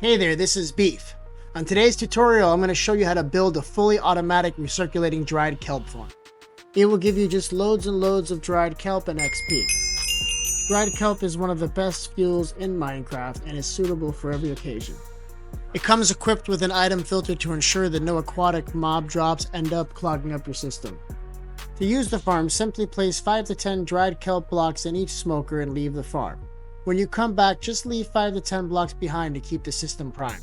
Hey there, this is Beef. On today's tutorial, I'm going to show you how to build a fully automatic recirculating dried kelp farm. It will give you just loads and loads of dried kelp and XP. Dried kelp is one of the best fuels in Minecraft and is suitable for every occasion. It comes equipped with an item filter to ensure that no aquatic mob drops end up clogging up your system. To use the farm, simply place 5 to 10 dried kelp blocks in each smoker and leave the farm. When you come back, just leave 5 to 10 blocks behind to keep the system primed.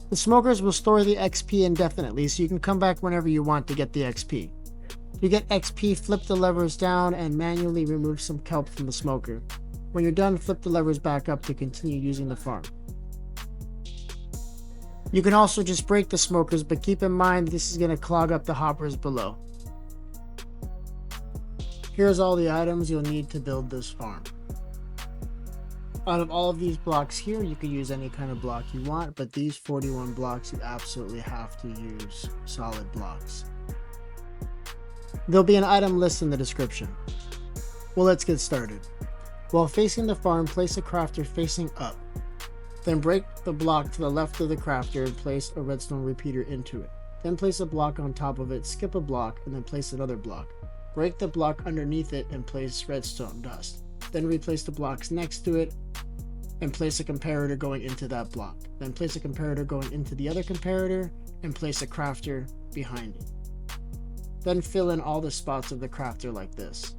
The smokers will store the XP indefinitely, so you can come back whenever you want to get the XP. To get XP, flip the levers down and manually remove some kelp from the smoker. When you're done, flip the levers back up to continue using the farm. You can also just break the smokers, but keep in mind this is going to clog up the hoppers below. Here's all the items you'll need to build this farm. Out of all of these blocks here, you can use any kind of block you want, but these 41 blocks you absolutely have to use solid blocks. There'll be an item list in the description. Well, let's get started. While facing the farm, place a crafter facing up. Then break the block to the left of the crafter and place a redstone repeater into it. Then place a block on top of it, skip a block, and then place another block. Break the block underneath it and place redstone dust. Then replace the blocks next to it and place a comparator going into that block. Then place a comparator going into the other comparator and place a crafter behind it. Then fill in all the spots of the crafter like this.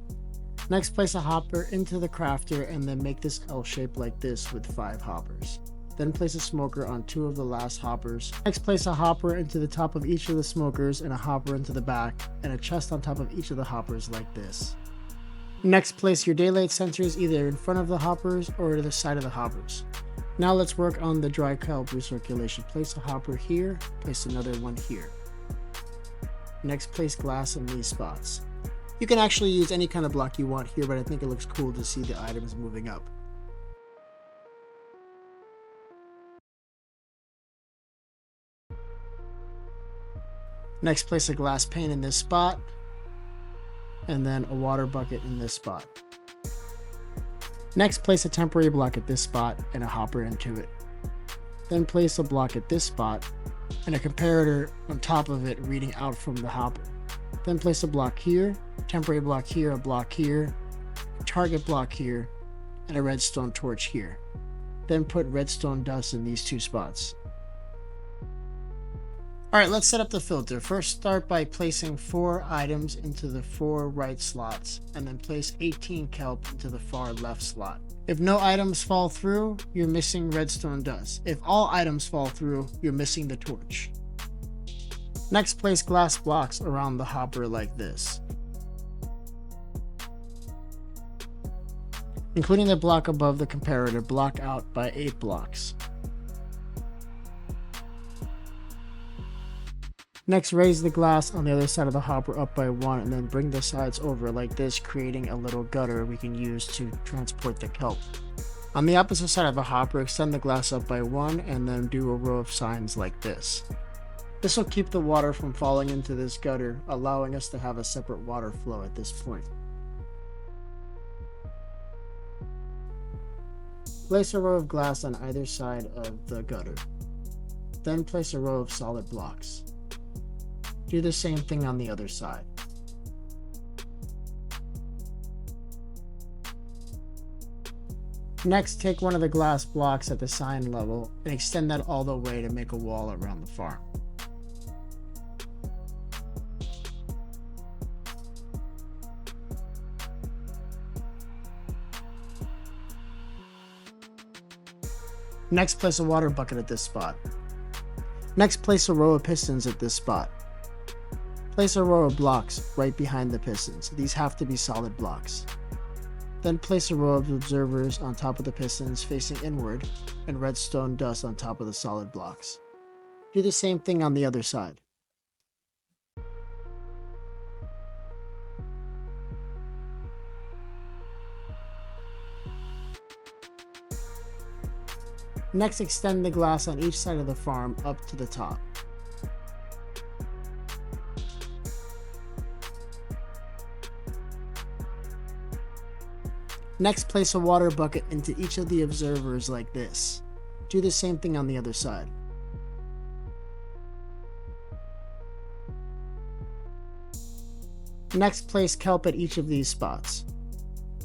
Next, place a hopper into the crafter and then make this L shape like this with 5 hoppers. Then place a smoker on 2 of the last hoppers. Next, place a hopper into the top of each of the smokers and a hopper into the back and a chest on top of each of the hoppers like this. Next, place your daylight sensors either in front of the hoppers or to the side of the hoppers. Now let's work on the dry kelp recirculation. Place a hopper here, place another one here. Next, place glass in these spots. You can actually use any kind of block you want here, but I think it looks cool to see the items moving up. Next, place a glass pane in this spot, and then a water bucket in this spot. Next, place a temporary block at this spot and a hopper into it. Then place a block at this spot and a comparator on top of it reading out from the hopper. Then place a block here, temporary block here, a block here, a target block here, and a redstone torch here. Then put redstone dust in these 2 spots. Alright, let's set up the filter. First, start by placing 4 items into the 4 right slots, and then place 18 kelp into the far left slot. If no items fall through, you're missing redstone dust. If all items fall through, you're missing the torch. Next, place glass blocks around the hopper like this, including the block above the comparator. Block out by 8 blocks. Next, raise the glass on the other side of the hopper up by 1 and then bring the sides over like this, creating a little gutter we can use to transport the kelp. On the opposite side of the hopper, extend the glass up by 1 and then do a row of signs like this. This will keep the water from falling into this gutter, allowing us to have a separate water flow at this point. Place a row of glass on either side of the gutter. Then place a row of solid blocks. Do the same thing on the other side. Next, take one of the glass blocks at the sign level and extend that all the way to make a wall around the farm. Next, place a water bucket at this spot. Next, place a row of pistons at this spot. Place a row of blocks right behind the pistons. These have to be solid blocks. Then place a row of observers on top of the pistons facing inward and redstone dust on top of the solid blocks. Do the same thing on the other side. Next, extend the glass on each side of the farm up to the top. Next, place a water bucket into each of the observers like this. Do the same thing on the other side. Next, place kelp at each of these spots.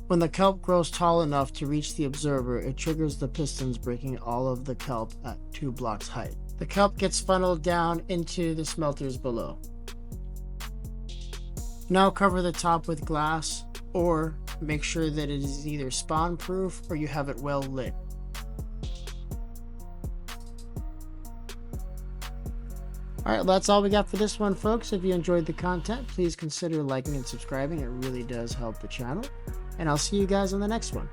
When the kelp grows tall enough to reach the observer, it triggers the pistons, breaking all of the kelp at 2 blocks height. The kelp gets funneled down into the smelters below. Now cover the top with glass, or make sure that it is either spawn proof or you have it well lit. Alright, that's all we got for this one, folks. If you enjoyed the content, please consider liking and subscribing. It really does help the channel. And I'll see you guys on the next one.